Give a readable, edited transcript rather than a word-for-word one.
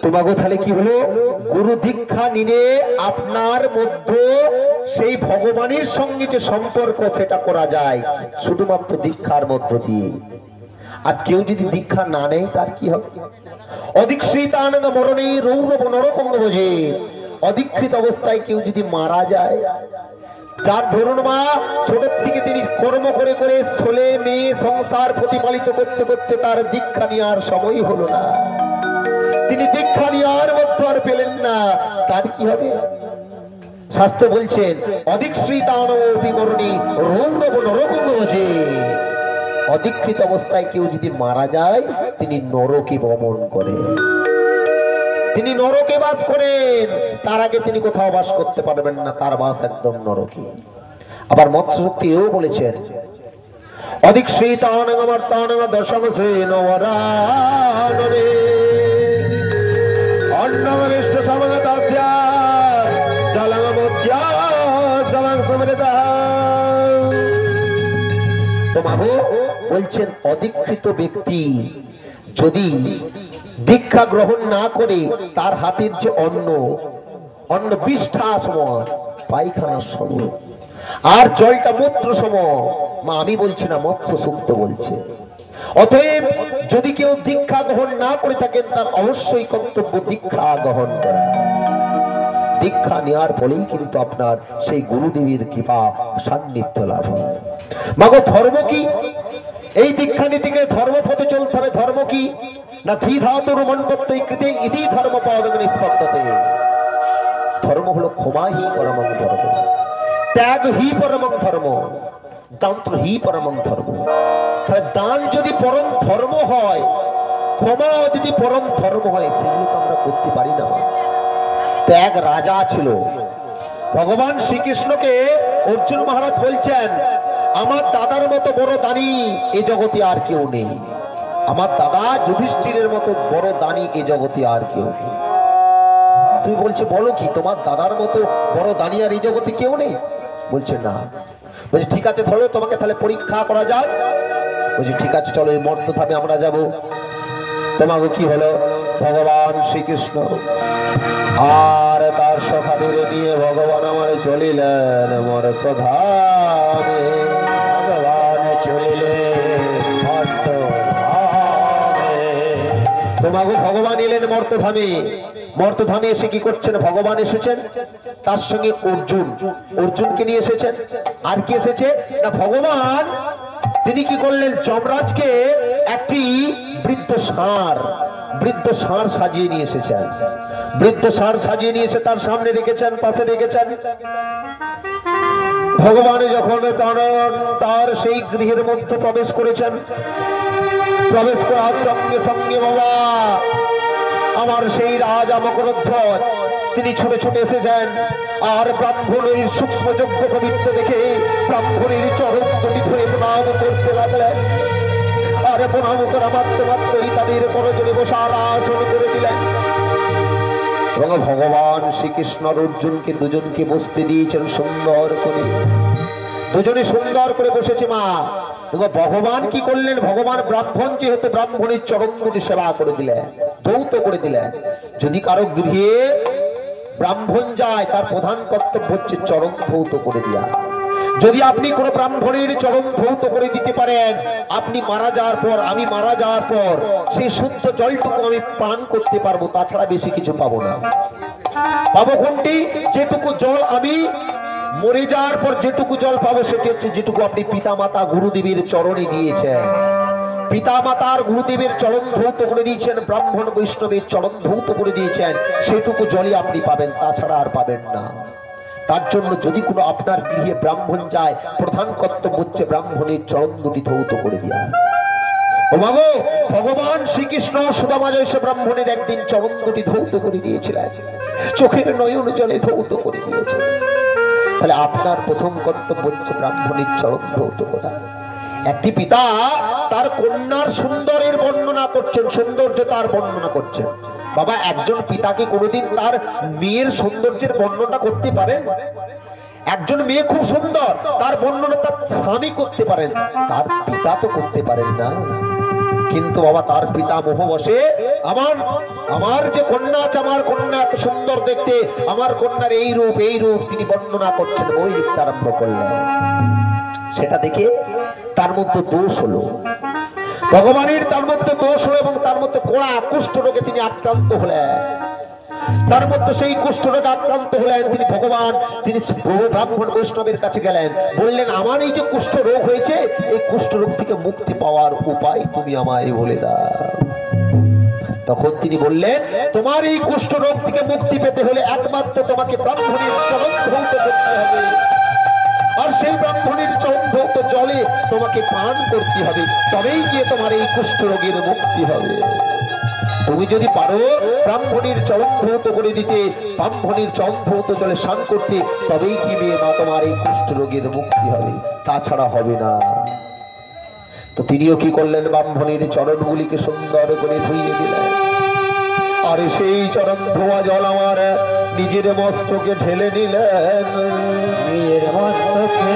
তোমাকে তাহলে কি হলো, গুরু দীক্ষা নিলে আপনার মধ্যে সেই ভগবানের সঙ্গে যে সম্পর্ক সেটা করা যায় শুধুমাত্র দীক্ষার মধ্য দিয়ে। আর কেউ যদি দীক্ষা না নেয় তার কি হবে? অদীক্ষিতানন্দ মরণে রৌরব নরকঙ্গ বোঝে। অদীক্ষিত অবস্থায় কেউ যদি মারা যায়, যার ধরুন মা ছোট থেকে তিনি কর্ম করে করে ছেলে মেয়ে সংসার প্রতিপালিত করতে করতে তার দীক্ষা নেওয়ার সময় হলো না, তিনি দীক্ষা নেওয়ার মধ্যে আর পেলেন না, তার কি হবে? শাস্ত্র বলছেন অদীক্ষিতানমরণী রৌরব নরকঙ্গ বোঝে। অদীক্ষিত অবস্থায় কেউ যদি মারা যায় তিনি নরকে গমন করেন, তিনি নরকে বাস করেন, তার আগে তিনি কোথাও বাস করতে পারবেন না, তার বাস একদম নরকে। আবার মৎস্য শক্তি এও বলেছেন অদীক্ষিতানমর্তানম দশমসে নবরাননে অন্নম বিষ্ণু সমগতাস্যা জলমমুদ্যা সমং সমৃতা। তো মাগো বলছেন অদীক্ষিত ব্যক্তি যদি দীক্ষা গ্রহণ না করে তার হাতের যে অন্ন বিষ্ঠা সমান, পায়খানার সমান, আর জলটা মূত্র সমান। মা আমি বলছি না, মৎস্য সূক্ত বলছে। অতএব যদি কেউ দীক্ষা গ্রহণ না করে থাকেন তার অবশ্যই কর্তব্য দীক্ষা গ্রহণ করা। দীক্ষা নেওয়ার ফলেই কিন্তু আপনার সেই গুরুদেবের কৃপা সান্নিধ্য লাভ হয়। মাগো ধর্ম কি? এই দীক্ষা নীতি গেলে ধর্মপথে চলতে হবে। ধর্ম কি না? ধীধাতুর মনপত্তে কৃতে ইতি ধর্ম পদং নিষ্পত্ততে। ধর্ম হলো ক্ষমা হি পরমং ধর্ম, ত্যাগ হি পরমং ধর্ম, দান্ত্র হি পরমং ধর্ম। তাহলে দান যদি পরম ধর্ম হয়, ক্ষমা যদি পরম ধর্ম হয়, সেগুলো তো আমরা করতে পারি না। তো এক রাজা ছিল, ভগবান শ্রীকৃষ্ণকে অর্জুন মহারাজ বলছেন আমার দাদার মতো বড় দানী এ জগতে আর কেউ নেই, আমার দাদা যুধিষ্ঠিরের মতো বড় দানী এ জগতে আর কেউ নেই। তুমি বলছে বলো কি, তোমার দাদার মতো বড় দানী আর এই জগতে কেউ নেই? বলছে না। বলছে ঠিক আছে ধরো তোমাকে তাহলে পরীক্ষা করা যাক। বলছে ঠিক আছে চলো এই মর্তধামে আমরা যাব। তোমাকে কি হলো, ভগবান শ্রীকৃষ্ণ আর তার সখাদের নিয়ে ভগবান আমার চলিলেন মর্তধামে। ভগবান চলিলেন মর্তধামে। তোমাকে ভগবান এলেন মর্তধামে। মর্তধামে এসে কি করছেন? ভগবান এসেছেন, তার সঙ্গে অর্জুনকে নিয়ে এসেছেন। আর কি এসেছে না, ভগবান তিনি কি করলেন, যমরাজকে একটি বৃদ্ধ ষাঁড় সাজিয়ে নিয়ে এসেছেন। বৃদ্ধ ষাঁড় সাজিয়ে নিয়ে এসে তার সামনে রেখেছেন, পাশে রেখেছেন। ভগবান যখন তার সেই গৃহের মধ্যে প্রবেশ করেছেন, প্রবেশ করার সঙ্গে সঙ্গে বাবা আমার সেই রাজা মকরধ্বজ তিনি ছুটে ছুটে এসেছেন। আর ব্রাহ্মণের সূক্ষ্ম যজ্ঞ পবিত্র দেখে ব্রাহ্মণের চরণ দুটি ধরে প্রণাম করতে লাগলেন। আর প্রণাম করা মাত্রই তাদের করজনে বসার আসন করে দিলেন। এবং ভগবান শ্রীকৃষ্ণ অর্জুনকে দুজনকে বসতে দিয়েছেন সুন্দর করে। দুজনে সুন্দর করে বসেছে। মা ভগবান কি করলেন, ভগবান ব্রাহ্মণ যেহেতু ব্রাহ্মণের চরণ দুটি সেবা করে দিলেন, ধৌত করে দিলেন। যদি কারো গৃহে ব্রাহ্মণ যায় তার প্রধান কর্তব্য হচ্ছে চরণ ধৌত করে দেওয়া। যদি আপনি কোনো ব্রাহ্মণের চরণ ধৌত করে দিতে পারেন, আপনি মারা যাওয়ার পর, আমি মারা যাওয়ার পর সেই শুদ্ধ জলটুকু আমি পান করতে পারবো, তাছাড়া বেশি কিছু পাবো না। পাবো কোনটি? যেটুকু জল আমি মরে যাওয়ার পর যেটুকু জল পাবো সেটি হচ্ছে যেটুকু আপনি পিতামাতা গুরুদেবের চরণে দিয়েছেন। পিতামাতার গুরুদেবের চরণ ধৌত করে দিয়েছেন, ব্রাহ্মণ বৈষ্ণবের চরণ ধৌত করে দিয়েছেন, সেটুকু জলই আপনি পাবেন, তাছাড়া আর পাবেন না। তার জন্য যদি কোনো আপনার গৃহে ব্রাহ্মণ যায়, প্রধান কর্তব্য হচ্ছে ব্রাহ্মণের চরণ দুটি ধৌত করে দেওয়া। ও মাগো, ভগবান শ্রীকৃষ্ণ সুদামা এসে ব্রাহ্মণের একদিন চরণ দুটি ধৌত করে দিয়েছিলেন, চোখের নয়ন জলে ধৌত করে দিয়েছিলেন। তাহলে আপনার প্রথম কর্তব্য হচ্ছে ব্রাহ্মণের চরণ ধৌত করা। একটি পিতা তার কন্যার সুন্দরের বর্ণনা করছেন, সৌন্দর্য তার বর্ণনা করছেন। বাবা, একজন পিতাকে কোনোদিন তার মেয়ের সৌন্দর্যের বর্ণনা করতে পারেন? একজন মেয়ে খুব সুন্দর, তার বর্ণনা তার স্বামী করতে পারেন, তার পিতা তো করতে পারেন না। কিন্তু বাবা তার পিতা মোহবশে আমার যে কন্যা আছে, আমার কন্যা এত সুন্দর দেখতে, আমার কন্যার এই রূপ তিনি বর্ণনা করছেন, বই লিখতে আরম্ভ করলেন। সেটা দেখে তার মধ্যে দোষ হলো, ভগবানের তার মধ্যে দোষ হলো, এবং তার মধ্যে কোড়া কুষ্ঠ রোগে তিনি আক্রান্ত হলেন। তার মধ্যে সেই কুষ্ঠ রোগে আক্রান্ত হলেন তিনি ভগবান, তিনি বহু ব্রাহ্মণ বৈষ্ণবের কাছে গেলেন, বললেন আমার এই যে কুষ্ঠ রোগ হয়েছে, এই কুষ্ঠ রোগ থেকে মুক্তি পাওয়ার উপায় তুমি আমায় বলে দাও। তখন তিনি বললেন, তোমার এই কুষ্ঠ রোগ থেকে মুক্তি পেতে হলে একমাত্র তোমাকে ব্রাহ্মণের চরণ ধৌত করতে হবে, আর সেই ব্রাহ্মণের চরণ ধৌত জলে তোমাকে পান করতে হবে, তবেই গিয়ে তোমার এই কুষ্ঠ রোগের মুক্তি হবে। তুমি যদি পারো ব্রাহ্মণের চরণ ধৌত করে দিতে, ব্রাহ্মণের চরণ ধৌত জলে স্নান করতে, তবেই কি মেয়ে মা তোমার এই কুষ্ঠ রোগের মুক্তি হবে, তাছাড়া হবে না। তো তিনিও কি করলেন, ব্রাহ্মণের চরণগুলিকে সুন্দর করে ধুইয়ে দিলেন, আর সেই চরণ ধোয়া জল আমার নিজের মস্তকে ঢেলে নিলেন। নিজের মস্তকে